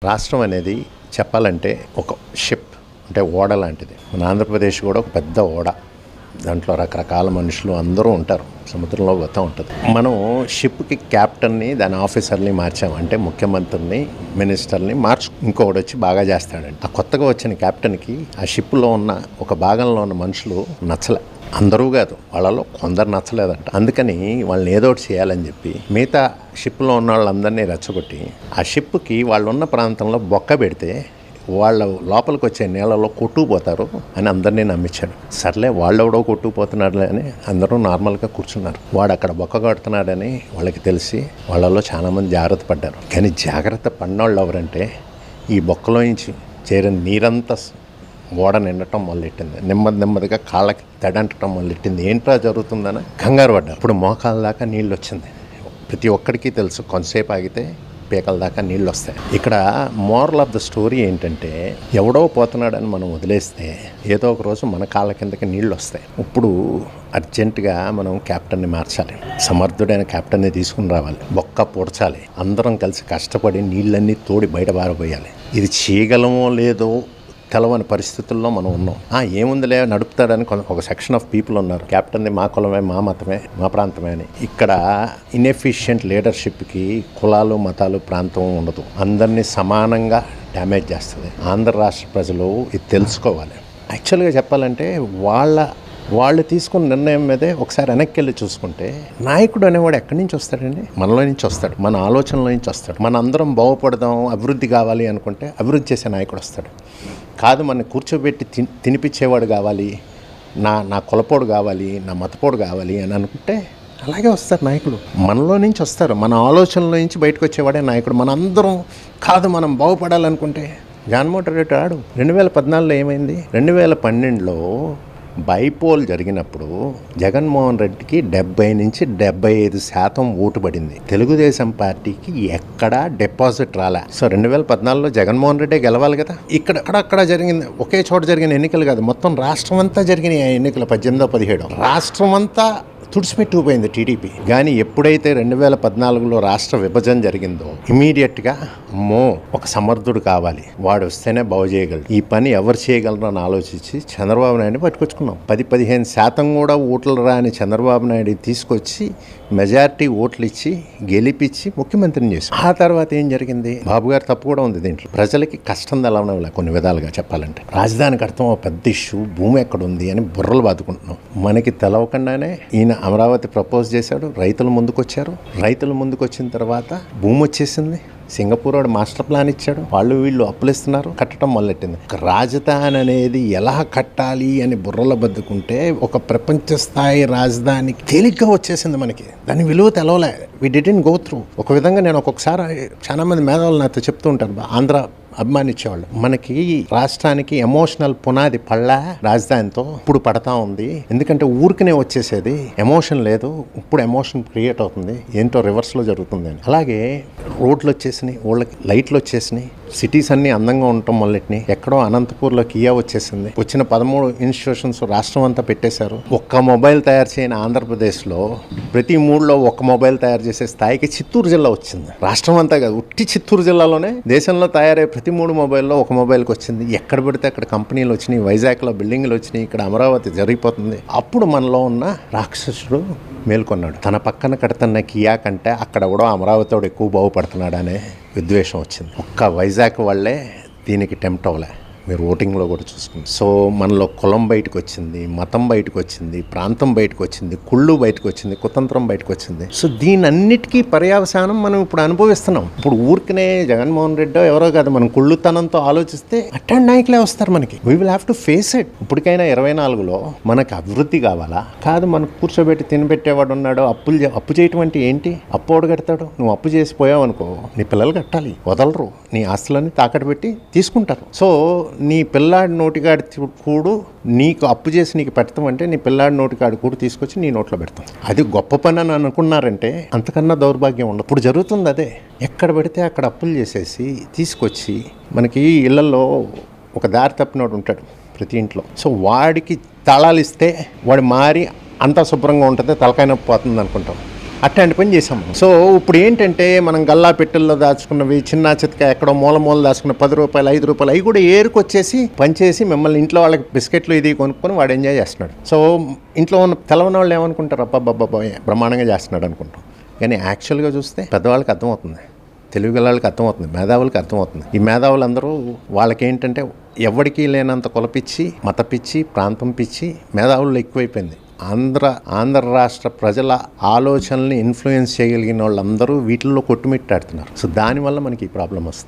రాష్ట్రం అనేది చెప్పాలంటే ఒక షిప్ అంటే ఓడ లాంటిది. మన ఆంధ్రప్రదేశ్ కూడా ఒక పెద్ద ఓడ. దాంట్లో రకరకాల మనుషులు అందరూ ఉంటారు. సముద్రంలో పోతూ ఉంటుంది. మనం షిప్కి క్యాప్టెన్ని, దాని ఆఫీసర్ని మార్చాము. అంటే ముఖ్యమంత్రిని, మినిస్టర్ని ఇంకొకటి వచ్చి బాగా చేస్తాడండి. ఆ కొత్తగా వచ్చిన క్యాప్టెన్కి ఆ షిప్లో ఉన్న ఒక భాగంలో ఉన్న మనుషులు నచ్చలే. అందరూ కాదు, వాళ్ళలో కొందరు నచ్చలేదంట. అందుకని వాళ్ళని ఏదో ఒకటి చేయాలని చెప్పి మిగతా షిప్లో ఉన్న వాళ్ళందరినీ రెచ్చగొట్టి ఆ షిప్కి వాళ్ళు ఉన్న ప్రాంతంలో బొక్క పెడితే వాళ్ళు లోపలికి వచ్చే నీళ్ళలో కొట్టుకుపోతారు అని అందరినీ నమ్మించాడు. సర్లే వాళ్ళెవడో కొట్టుకుపోతున్నాడులే అని అందరూ నార్మల్గా కూర్చున్నారు. వాడు అక్కడ బొక్క కొడుతున్నాడని వాళ్ళకి తెలిసి వాళ్ళలో చాలామంది జాగ్రత్త పడ్డారు. కానీ జాగ్రత్త పడినోళ్ళు ఎవరంటే ఈ బొక్కలో నుంచి చేరిన నీరంతా ఓడ నిండటం మొదలెట్టింది. నెమ్మదిగా కాళ్ళకి తడంటడం మొదలెట్టింది. ఏంట్రా జరుగుతుందని కంగారు పడ్డారు. ఇప్పుడు మోకాళ్ళ దాకా నీళ్ళు వచ్చింది. ప్రతి ఒక్కడికి తెలుసు కొంతసేపు ఆగితే పీకల దాకా నీళ్ళు వస్తాయి. ఇక్కడ మోరల్ ఆఫ్ ద స్టోరీ ఏంటంటే ఎవడో పోతున్నాడని మనం వదిలేస్తే ఏదో ఒక రోజు మన కాళ్ళ కిందకి నీళ్ళు వస్తాయి. ఇప్పుడు అర్జెంటుగా మనం క్యాప్టెన్ని మార్చాలి. సమర్థుడైన క్యాప్టెన్ని తీసుకుని రావాలి. బొక్క పూడ్చాలి. అందరం కలిసి కష్టపడి నీళ్ళన్నీ తోడి బయట పారబోయాలి. ఇది చేయగలమో లేదో తెలవని పరిస్థితుల్లో మనం ఉన్నాం. ఏముందిలే నడుపుతాడని ఒక సెక్షన్ ఆఫ్ పీపుల్ ఉన్నారు. క్యాప్టెన్ని మా కులమే, మా మతమే, మా ప్రాంతమే అని. ఇక్కడ ఇన్ఎఫిషియెంట్ లీడర్షిప్కి కులాలు, మతాలు, ప్రాంతం ఉండదు. అందరినీ సమానంగా డ్యామేజ్ చేస్తుంది. ఆంధ్ర రాష్ట్ర ప్రజలు ఇది తెలుసుకోవాలి. యాక్చువల్గా చెప్పాలంటే వాళ్ళు తీసుకున్న నిర్ణయం మీదే ఒకసారి వెనక్కి వెళ్ళి చూసుకుంటే నాయకుడు అనేవాడు ఎక్కడి నుంచి వస్తాడండి? మనలో నుంచి వస్తాడు, మన ఆలోచనలో నుంచి వస్తాడు. మన అందరం బాగుపడదాం, అభివృద్ధి కావాలి అనుకుంటే అభివృద్ధి చేసే నాయకుడు వస్తాడు. కాదు మన కూర్చోబెట్టి తినిపించేవాడు కావాలి, నా కులపోడు కావాలి, నా మతపోడు కావాలి అని అనుకుంటే అలాగే వస్తారు నాయకులు. మనలో నుంచి వస్తారు. మన ఆలోచనలో నుంచి బయటకు వచ్చేవాడే నాయకుడు. మనందరం కాదు మనం బాగుపడాలనుకుంటే జగన్మోహన్ రెడ్డి రాడు. 2014లో ఏమైంది? 2012లో బైపోల్ జరిగినప్పుడు జగన్మోహన్ రెడ్డికి 70 నుంచి 75% ఓటు పడింది. తెలుగుదేశం పార్టీకి ఎక్కడా డిపాజిట్ రాలే. సో 2014లో జగన్మోహన్ రెడ్డి గెలవాలి కదా. అక్కడ జరిగింది, ఒకే చోట జరిగిన ఎన్నికలు కాదు, మొత్తం రాష్ట్రం అంతా జరిగినాయి ఆ ఎన్నికలు. 18, 17 రాష్ట్రం అంతా తుడిచిపెట్టుకుపోయింది టీడీపీ. కానీ ఎప్పుడైతే 2014లో రాష్ట్ర విభజన జరిగిందో ఇమీడియట్గా ఒక సమర్థుడు కావాలి, వాడు వస్తేనే బాగు చేయగలరు, ఈ పని ఎవరు చేయగలరు అని ఆలోచించి చంద్రబాబు నాయుడు పట్టుకొచ్చుకున్నాం. 10-15% కూడా ఓట్లు రాని చంద్రబాబు నాయుడు తీసుకొచ్చి మెజారిటీ ఓట్లు ఇచ్చి గెలిపించి ముఖ్యమంత్రిని చేసి ఆ తర్వాత ఏం జరిగింది? బాబు గారు తప్పు కూడా ఉంది దీంట్లో. ప్రజలకి కష్టం తెలవడం కొన్ని విధాలుగా చెప్పాలంటే. రాజధానికి అర్థం పెద్ద ఇష్యూ, భూమి ఎక్కడుంది అని బుర్రలు బాదుకుంటున్నాం. మనకి తెలవకుండానే ఈయన అమరావతి ప్రపోజ్ చేశాడు. రైతులు ముందుకొచ్చారు. రైతులు ముందుకొచ్చిన తర్వాత భూమి వచ్చేసింది. సింగపూర్ వాడు మాస్టర్ ప్లాన్ ఇచ్చాడు. వీళ్ళు అప్పులు ఇస్తున్నారు. కట్టడం మొదలెట్టింది. రాజధాని అనేది ఎలా కట్టాలి అని బుర్రలో బద్దుకుంటే ఒక ప్రపంచ స్థాయి రాజధాని తేలిగ్గా వచ్చేసింది మనకి. దాని విలువ తెలవలే. వి డిడ్ంట్ గో త్రూ. ఒక విధంగా నేను ఒక్కొక్కసారి చాలా మంది మేధావులు నాతో చెప్తూ ఉంటారు, ఆంధ్ర అభిమానించేవాళ్ళు, మనకి రాష్ట్రానికి ఎమోషనల్ పునాది పళ్ళ రాజధానితో ఇప్పుడు పడతా ఉంది. ఎందుకంటే ఊరికనే వచ్చేసేది, ఎమోషన్ లేదు. ఇప్పుడు ఎమోషన్ క్రియేట్ అవుతుంది. ఏంటో రివర్స్లో జరుగుతుంది అని. అలాగే రోడ్లు వచ్చేసినాయి, ఊళ్ళకి లైట్లు వచ్చేసినాయి, సిటీస్ అన్నీ అందంగా ఉండటం మొదలెట్టినాయి. ఎక్కడో అనంతపూర్లో కియా వచ్చేసింది. వచ్చిన 13 ఇన్స్టిట్యూషన్స్ రాష్ట్రం అంతా పెట్టేశారు. ఒక్క మొబైల్ తయారు చేయని ఆంధ్రప్రదేశ్లో ప్రతి 3లో ఒక్క మొబైల్ తయారు చేసే స్థాయికి చిత్తూరు జిల్లా వచ్చింది. రాష్ట్రం అంతా కాదు, ఉట్టి చిత్తూరు జిల్లాలోనే దేశంలో తయారయ్యే ప్రతి 3 మొబైల్లో ఒక మొబైల్కి వచ్చింది. ఎక్కడ పెడితే అక్కడ కంపెనీలు వచ్చినాయి, వైజాగ్లో బిల్డింగ్లు వచ్చినాయి, ఇక్కడ అమరావతి జరిగిపోతుంది. అప్పుడు మనలో ఉన్న రాక్షసుడు మేల్కొన్నాడు. తన పక్కన కడుతున్న కియా కంటే అక్కడ కూడా అమరావతివాడు ఎక్కువ బాగుపడుతున్నాడు అనే విద్వేషం వచ్చింది. ఒక్క వైజాగ్ వాళ్ళే దీనికి టెంప్ట్ అవ్వలే. మీరు ఓటింగ్లో కూడా చూసుకుంది. సో మనలో కులం బయటకు వచ్చింది, మతం బయటకు వచ్చింది, ప్రాంతం బయటకు వచ్చింది, కుళ్ళు బయటకు వచ్చింది, కుతంత్రం బయటకు వచ్చింది. సో దీనన్నిటికీ పర్యవసానం మనం ఇప్పుడు అనుభవిస్తున్నాం. ఇప్పుడు ఊరికనే జగన్మోహన్ రెడ్డి ఎవరో కాదు, మనం కుళ్ళుతనంతో ఆలోచిస్తే అట్లాంటి నాయకులే వస్తారు మనకి. We will have to face it. ఇప్పటికైనా 24లో మనకు అభివృద్ధి కావాలా? కాదు, మనకు కూర్చోబెట్టి తినబెట్టేవాడు ఉన్నాడు. అప్పు చేయటం అంటే ఏంటి? అప్పోడు కడతాడు. నువ్వు అప్పు చేసిపోయావు అనుకో, నీ పిల్లలు కట్టాలి, వదలరు. నీ ఆస్తులన్నీ తాకట్టు పెట్టి తీసుకుంటారు. సో నీ పిల్లాడి నోటికాడి కూడు నీకు అప్పు చేసి నీకు పెడతామంటే నీ పిల్లాడి నోటికాడి కూడు తీసుకొచ్చి నీ నోట్లో పెడతాం. అది గొప్ప పని అని అనుకున్నారంటే అంతకన్నా దౌర్భాగ్యం ఉండదు. ఇప్పుడు జరుగుతుంది అదే. ఎక్కడ పెడితే అక్కడ అప్పులు చేసేసి తీసుకొచ్చి మనకి ఇళ్లలో ఒక దారి తప్పినోడు ఉంటాడు ప్రతి ఇంట్లో. సో వాడికి తాళాలు ఇస్తే వాడు మారి అంతా శుభ్రంగా ఉంటుంది, తలకాయ నొప్పి పోతుంది అనుకుంటాం. అట్లాంటి పని చేసాం మనం. సో ఇప్పుడు ఏంటంటే మనం గల్లా పెట్టెల్లో దాచుకున్నవి చిన్న చితక ఎక్కడో మూల దాచుకున్న 10 రూపాయలు 5 రూపాయలు అవి కూడా ఏరుకొచ్చేసి పనిచేసి మిమ్మల్ని ఇంట్లో వాళ్ళకి బిస్కెట్లు ఇది కొనుక్కొని వాడు ఎంజాయ్ చేస్తున్నాడు. సో ఇంట్లో ఉన్న తెలవని వాళ్ళు ఏమనుకుంటారు, అబ్బాబ్బాబ్బా బ్రహ్మాండంగా చేస్తున్నాడు అనుకుంటాం. కానీ యాక్చువల్గా చూస్తే పెద్దవాళ్ళకి అర్థమవుతుంది, తెలుగు వాళ్ళకి అర్థమవుతుంది, మేధావులకి అర్థమవుతుంది. ఈ మేధావులందరూ వాళ్ళకి ఏంటంటే ఎవరికీ లేనంత కులపిచ్చి, మతపిచ్చి, ప్రాంతం పిచ్చి మేధావులు ఎక్కువైపోయింది. ఆంధ్ర రాష్ట్ర ప్రజల ఆలోచనల్ని ఇన్ఫ్లుయెన్స్ చేయగలిగిన వాళ్ళందరూ వీటిల్లో కొట్టుమిట్టాడుతున్నారు. సో దానివల్ల మనకి ఈ ప్రాబ్లం వస్తుంది.